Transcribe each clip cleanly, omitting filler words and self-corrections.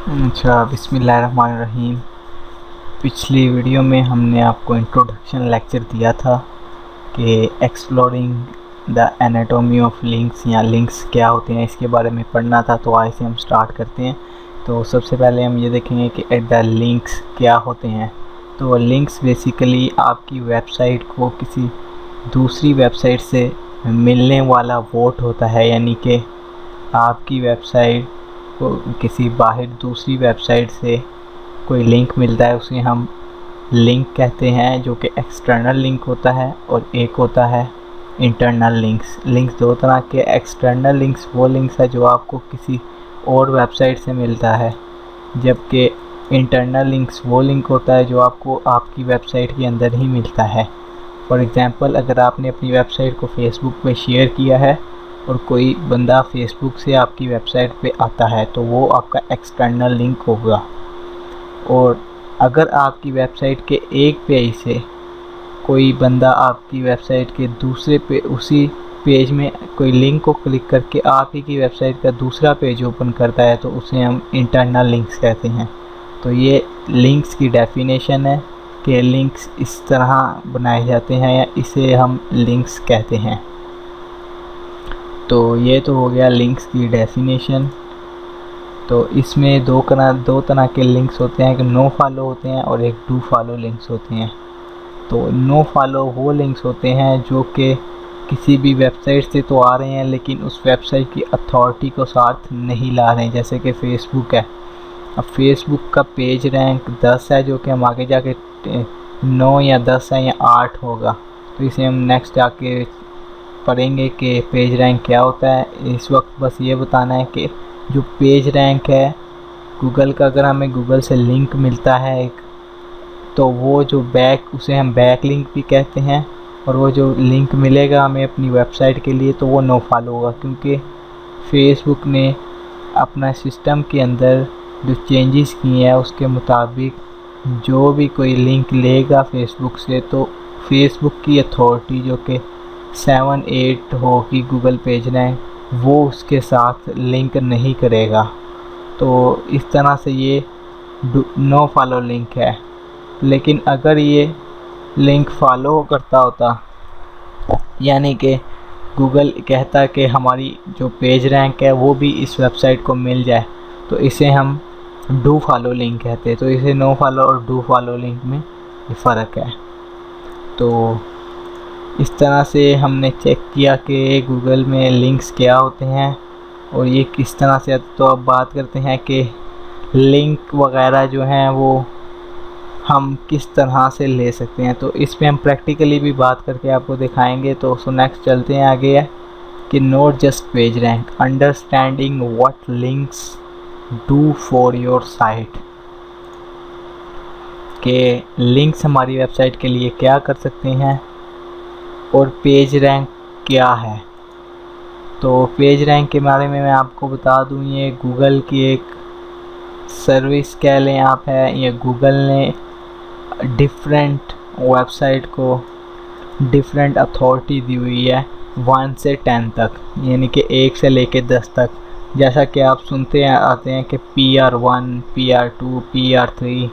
अच्छा, बिस्मिल्लाहिर्रहमानिर्रहीम। पिछली वीडियो में हमने आपको इंट्रोडक्शन लेक्चर दिया था कि exploring the anatomy of links या लिंक्स क्या होते हैं इसके बारे में पढ़ना था। तो आज से हम स्टार्ट करते हैं। तो सबसे पहले हम ये देखेंगे कि द लिंक्स क्या होते हैं। तो लिंक्स बेसिकली आपकी वेबसाइट को किसी दूसरी वेबसाइट से मिलने वाला वोट होता है, यानी कि आपकी वेबसाइट को किसी बाहर दूसरी वेबसाइट से कोई लिंक मिलता है, उसे हम लिंक कहते हैं, जो कि एक्सटर्नल लिंक होता है, और एक होता है इंटरनल लिंक्स। लिंक्स दो तरह के, एक्सटर्नल लिंक्स वो लिंक्स है जो आपको किसी और वेबसाइट से मिलता है, जबकि इंटरनल लिंक्स वो लिंक होता है जो आपको आपकी वेबसाइट के अंदर ही मिलता है। फॉर एग्ज़ाम्पल, अगर आपने अपनी वेबसाइट को फेसबुक पे शेयर किया है और कोई बंदा फेसबुक से आपकी वेबसाइट पे आता है, तो वो आपका एक्सटर्नल लिंक होगा। और अगर आपकी वेबसाइट के एक पेज से कोई बंदा आपकी वेबसाइट के दूसरे पे उसी पेज में कोई लिंक को क्लिक करके आप ही की वेबसाइट का दूसरा पेज ओपन करता है, तो उसे हम इंटरनल लिंक्स कहते हैं। तो ये लिंक्स की डेफिनेशन है कि लिंक्स इस तरह बनाए जाते हैं, या इसे हम लिंक्स कहते हैं। तो ये तो हो गया लिंक्स की डेफिनेशन। तो इसमें दो तरह के लिंक्स होते हैं, एक नो फॉलो होते हैं और एक डू फॉलो लिंक्स होते हैं। तो नो फॉलो वो लिंक्स होते हैं जो कि किसी भी वेबसाइट से तो आ रहे हैं, लेकिन उस वेबसाइट की अथॉरिटी को साथ नहीं ला रहे हैं। जैसे कि फेसबुक है, अब फेसबुक का पेज रैंक 10 है, जो कि हम आगे जाके 9 या 10 है या 8 होगा। तो इसे हम नेक्स्ट जाके पढ़ेंगे कि पेज रैंक क्या होता है। इस वक्त बस ये बताना है कि जो पेज रैंक है गूगल का, अगर हमें गूगल से लिंक मिलता है एक, तो वो जो उसे हम बैक लिंक भी कहते हैं। और वो जो लिंक मिलेगा हमें अपनी वेबसाइट के लिए, तो वो नो फॉलो होगा, क्योंकि फेसबुक ने अपना सिस्टम के अंदर जो चेंजेस किए हैं उसके मुताबिक जो भी कोई लिंक लेगा फेसबुक से, तो फेसबुक की अथॉरिटी जो कि 7-8 होगी गूगल पेज रैंक, वो उसके साथ लिंक नहीं करेगा। तो इस तरह से ये नो फॉलो लिंक है। लेकिन अगर ये लिंक फॉलो करता होता, यानी कि गूगल कहता कि हमारी जो पेज रैंक है वो भी इस वेबसाइट को मिल जाए, तो इसे हम डू फॉलो लिंक कहते हैं। तो इसे नो फॉलो और डू फॉलो लिंक में ये फ़र्क है। तो इस तरह से हमने चेक किया कि गूगल में लिंक्स क्या होते हैं और ये किस तरह से। तो अब बात करते हैं कि लिंक वगैरह जो हैं वो हम किस तरह से ले सकते हैं। तो इस पे हम प्रैक्टिकली भी बात करके आपको दिखाएंगे। तो नेक्स्ट चलते हैं आगे, है कि note just page rank, understanding what links do for your site. के लिंक्स हमारी वेबसाइट के लिए क्या कर सकते हैं और पेज रैंक क्या है। तो पेज रैंक के बारे में मैं आपको बता दूं, ये गूगल की एक सर्विस कह लें आप है। ये गूगल ने डिफरेंट वेबसाइट को डिफरेंट अथॉरिटी दी हुई है 1 से 10 तक, यानी कि 1 से लेके 10 तक। जैसा कि आप सुनते हैं आते हैं कि PR1, PR2, PR3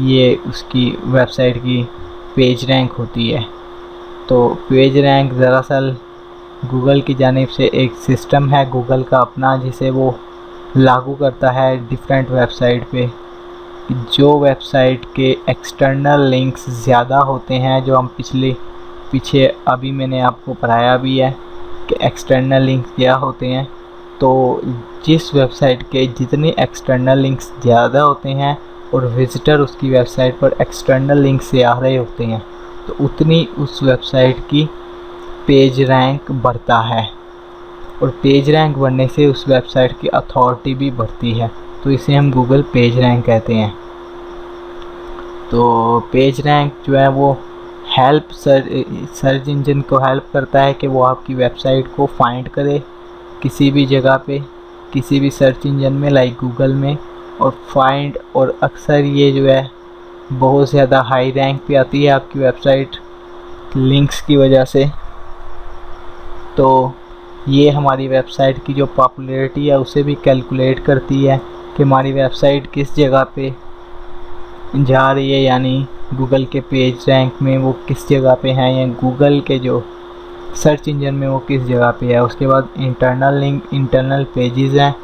ये उसकी वेबसाइट की पेज रैंक होती है। तो पेज रैंक दरअसल गूगल की जानिब से एक सिस्टम है गूगल का अपना, जिसे वो लागू करता है डिफरेंट वेबसाइट पे। जो वेबसाइट के एक्सटर्नल लिंक्स ज़्यादा होते हैं, जो हम पीछे अभी मैंने आपको पढ़ाया भी है कि एक्सटर्नल लिंक्स क्या होते हैं। तो जिस वेबसाइट के जितने एक्सटर्नल लिंक्स ज़्यादा होते हैं और विज़िटर उसकी वेबसाइट पर एक्सटर्नल लिंक से आ रहे होते हैं, तो उतनी उस वेबसाइट की पेज रैंक बढ़ता है, और पेज रैंक बढ़ने से उस वेबसाइट की अथॉरिटी भी बढ़ती है। तो इसे हम गूगल पेज रैंक कहते हैं। तो पेज रैंक जो है वो सर्च इंजन को हेल्प करता है कि वो आपकी वेबसाइट को फाइंड करे किसी भी जगह पे, किसी भी सर्च इंजन में लाइक गूगल में, और फाइंड। और अक्सर ये जो है बहुत ज़्यादा हाई रैंक पे आती है आपकी वेबसाइट लिंक्स की वजह से। तो ये हमारी वेबसाइट की जो पॉपुलैरिटी है उसे भी कैलकुलेट करती है कि हमारी वेबसाइट किस जगह पे जा रही है, यानी गूगल के पेज रैंक में वो किस जगह पे है, या गूगल के जो सर्च इंजन में वो किस जगह पे है। उसके बाद इंटरनल लिंक, इंटरनल पेजेस हैं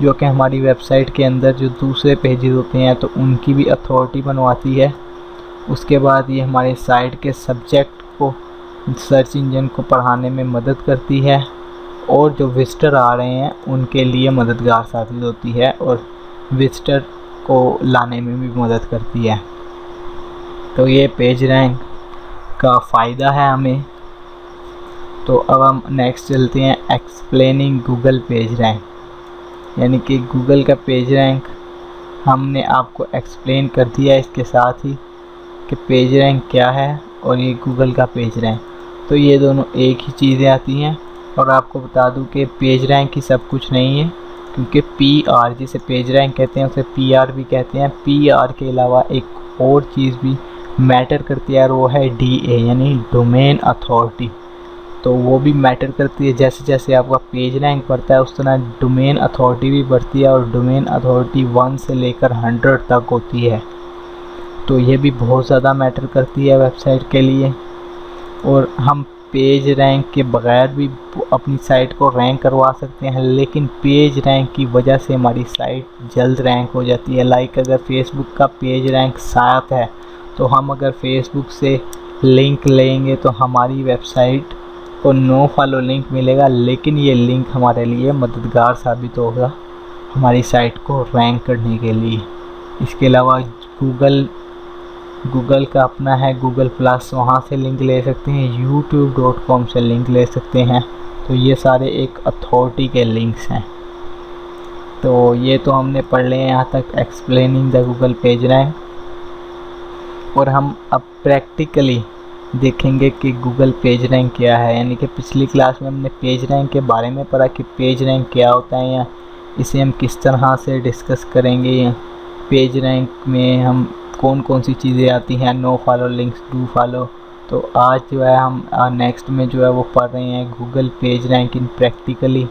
जो कि हमारी वेबसाइट के अंदर जो दूसरे पेजेस होते हैं तो उनकी भी अथॉरिटी बनवाती है। उसके बाद ये हमारे साइट के सब्जेक्ट को सर्च इंजन को पढ़ाने में मदद करती है, और जो विजिटर आ रहे हैं उनके लिए मददगार साबित होती है, और विजिटर को लाने में भी मदद करती है। तो ये पेज रैंक का फ़ायदा है हमें। तो अब हम नेक्स्ट चलते हैं, एक्सप्लेनिंग गूगल पेज रैंक, यानी कि गूगल का पेज रैंक हमने आपको एक्सप्लेन कर दिया इसके साथ ही कि पेज रैंक क्या है और ये गूगल का पेज रैंक। तो ये दोनों एक ही चीज़ें आती हैं। और आपको बता दूं कि पेज रैंक ही सब कुछ नहीं है, क्योंकि PR जिसे पेज रैंक कहते हैं उसे PR भी कहते हैं। PR के अलावा एक और चीज़ भी मैटर करती है और वो है DA यानी डोमेन अथॉरिटी। तो वो भी मैटर करती है। जैसे जैसे आपका पेज रैंक बढ़ता है उस तरह डोमेन अथॉरिटी भी बढ़ती है, और डोमेन अथॉरिटी 1 से लेकर 100 तक होती है। तो ये भी बहुत ज़्यादा मैटर करती है वेबसाइट के लिए। और हम पेज रैंक के बगैर भी अपनी साइट को रैंक करवा सकते हैं, लेकिन पेज रैंक की वजह से हमारी साइट जल्द रैंक हो जाती है। लाइक अगर फेसबुक का पेज रैंक 7 है तो हम अगर फेसबुक से लिंक लेंगे तो हमारी वेबसाइट को नो फॉलो लिंक मिलेगा, लेकिन ये लिंक हमारे लिए मददगार साबित होगा हमारी साइट को रैंक करने के लिए। इसके अलावा गूगल का अपना है गूगल प्लस, वहाँ से लिंक ले सकते हैं, youtube.com से लिंक ले सकते हैं। तो ये सारे एक अथॉरिटी के लिंक्स हैं। तो ये तो हमने पढ़ लिए यहाँ तक explaining the Google page rank. और हम अब प्रैक्टिकली देखेंगे कि गूगल पेज रैंक क्या है, यानी कि पिछली क्लास में हमने पेज रैंक के बारे में पढ़ा कि पेज रैंक क्या होता है, या इसे हम किस तरह से डिस्कस करेंगे, या पेज रैंक में हम कौन कौन सी चीज़ें आती हैं, no follow links, do follow. तो आज जो है हम नेक्स्ट में जो है वो पढ़ रहे हैं Google page rank in practically.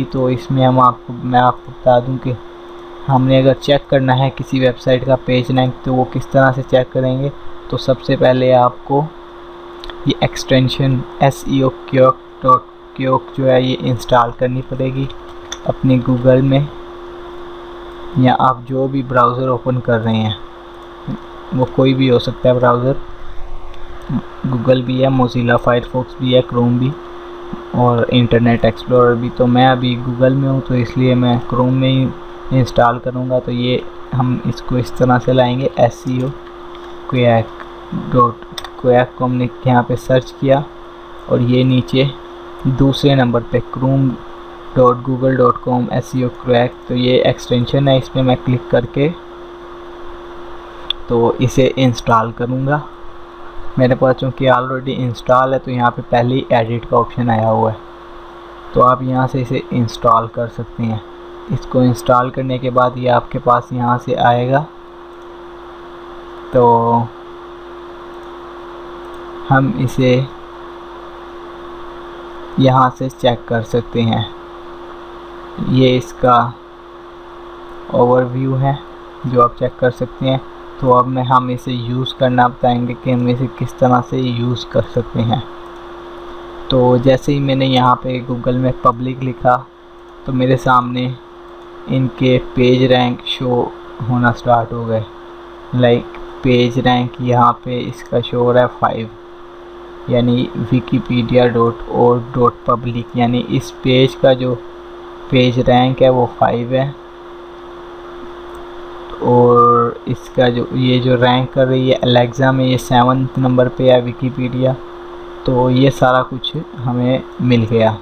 तो इसमें मैं आपको बता दूं कि हमने अगर चेक करना है किसी वेबसाइट का पेज रैंक तो वो किस तरह से चेक करेंगे। तो सबसे पहले आपको ये एक्सटेंशन SEO क्योक जो है ये इंस्टॉल करनी पड़ेगी अपने गूगल में, या आप जो भी ब्राउज़र ओपन कर रहे हैं वो कोई भी हो सकता है ब्राउज़र, गूगल भी है, मोज़िला फायरफॉक्स भी है, क्रोम भी, और इंटरनेट एक्सप्लोरर भी। तो मैं अभी गूगल में हूँ तो इसलिए मैं क्रोम में ही इंस्टॉल करूँगा। तो ये हम इसको इस तरह से लाएंगे, SEO क्वैक को हमने यहाँ पे सर्च किया, और ये नीचे दूसरे नंबर पे chrome.google.com SEO क्वैक। तो ये एक्सटेंशन है, इस पर मैं क्लिक करके तो इसे इंस्टॉल करूँगा। मेरे पास चूँकि ऑलरेडी इंस्टॉल है तो यहाँ पे पहले ही एडिट का ऑप्शन आया हुआ है, तो आप यहाँ से इसे इंस्टॉल कर सकते हैं। इसको इंस्टॉल करने के बाद ये आपके पास यहाँ से आएगा, तो हम इसे यहाँ से चेक कर सकते हैं। ये इसका ओवरव्यू है जो आप चेक कर सकते हैं। तो अब हम इसे यूज़ करना बताएंगे कि हम इसे किस तरह से यूज़ कर सकते हैं। तो जैसे ही मैंने यहाँ पे गूगल में पब्लिक लिखा तो मेरे सामने इनके पेज रैंक शो होना स्टार्ट हो गए। लाइक पेज रैंक यहाँ पे इसका शो हो रहा है 5, यानी wikipedia.org.public, यानी इस पेज का जो पेज रैंक है वो 5 है। और इसका ये जो रैंक कर रही है एलेक्सा में ये 7th नंबर पे है विकीपीडिया। तो ये सारा कुछ हमें मिल गया।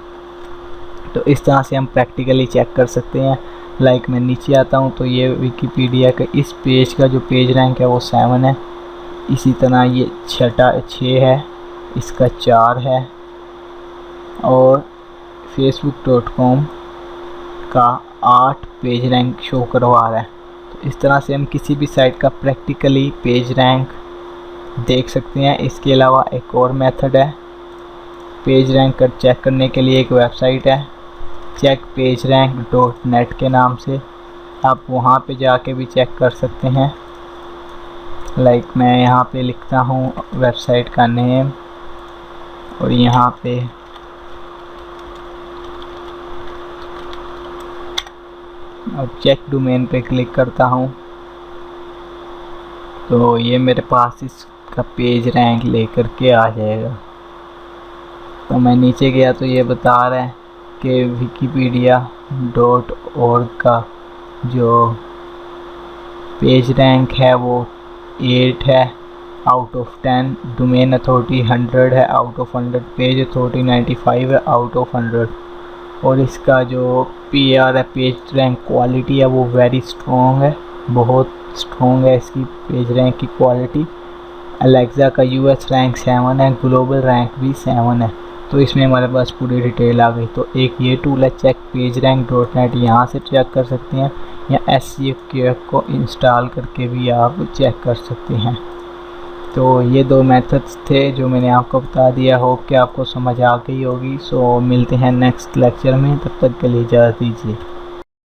तो इस तरह से हम प्रैक्टिकली चेक कर सकते हैं। लाइक मैं नीचे आता हूँ तो ये विकीपीडिया का इस पेज का जो पेज रैंक है वो 7 है। इसी तरह ये 6 है, इसका 4 है, और facebook.com का 8 पेज रैंक शो करवा रहा है। तो इस तरह से हम किसी भी साइट का प्रैक्टिकली पेज रैंक देख सकते हैं। इसके अलावा एक और मेथड है पेज रैंक चेक करने के लिए, एक वेबसाइट है checkpagerrank.net के नाम से। आप वहाँ पे जाके भी चेक कर सकते हैं। लाइक मैं यहाँ पे लिखता हूँ वेबसाइट का नेम और यहाँ पे अब चेक डोमेन पे क्लिक करता हूँ तो ये मेरे पास इसका पेज रैंक लेकर के आ जाएगा। तो मैं नीचे गया तो ये बता रहा है कि wikipedia.org का जो पेज रैंक है वो 8 है आउट ऑफ 10, डोमेन अथॉरिटी 100 है आउट ऑफ 100, पेज अथॉरिटी 95 है आउट ऑफ 100 और इसका जो PR है पेज रैंक क्वालिटी है वो वेरी स्ट्रॉन्ग है, बहुत स्ट्रॉन्ग है इसकी पेज रैंक की क्वालिटी। अलेक्सा का US रैंक 7 है, ग्लोबल रैंक भी 7 है। तो इसमें हमारे पास पूरी डिटेल आ गई। तो एक ये टूल है चेक पेज रैंक .net, यहाँ से चेक कर सकते हैं या SCQF को इंस्टॉल करके भी आप चेक कर सकते हैं। तो ये 2 मेथड्स थे जो मैंने आपको बता दिया। होप कि आपको समझ आ गई होगी। सो मिलते हैं नेक्स्ट लेक्चर में, तब तक के लिए इजाज़त दीजिए।